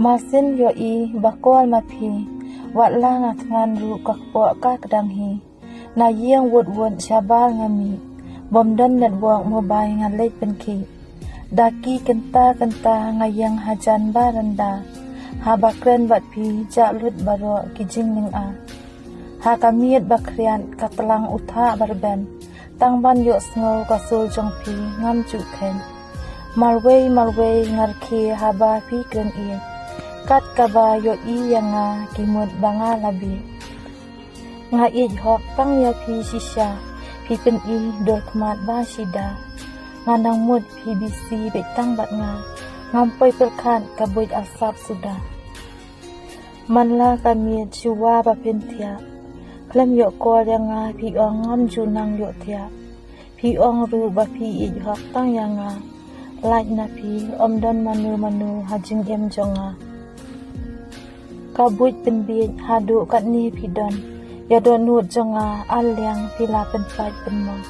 Masin yo I bakol ma phi wat la ngat ngan ru kak po ka kedang hi na yieng wot wot syabal ngami bom don net wong mobile ngan lek pen ki daki kenta ngayang hajan baranda ha bakren bat phi ja lut baro kijing ning a ha kamiet bakrian katlang utha barben tang ban yo sngo kasul jong phi ngam chu khen malwei ngar khi ha ba phi kren I kat kaba yo I yanga kimut banga labi nga I hok tang ya phi shisha phi pen I dor kmat ba shida nganang mut phi bc betang bat nga ngampoi perkhan kabuit asap sudah manla kami chuwa ba pentia klem yo ko yanga phi ong ngam junang yo tia phi ong ru ba phi I hok tang yanga like na phi omdon manu hajing em jonga kabuit penbit hadu kat ni phi don ya don nut jonga alyang pila pen fight pen mong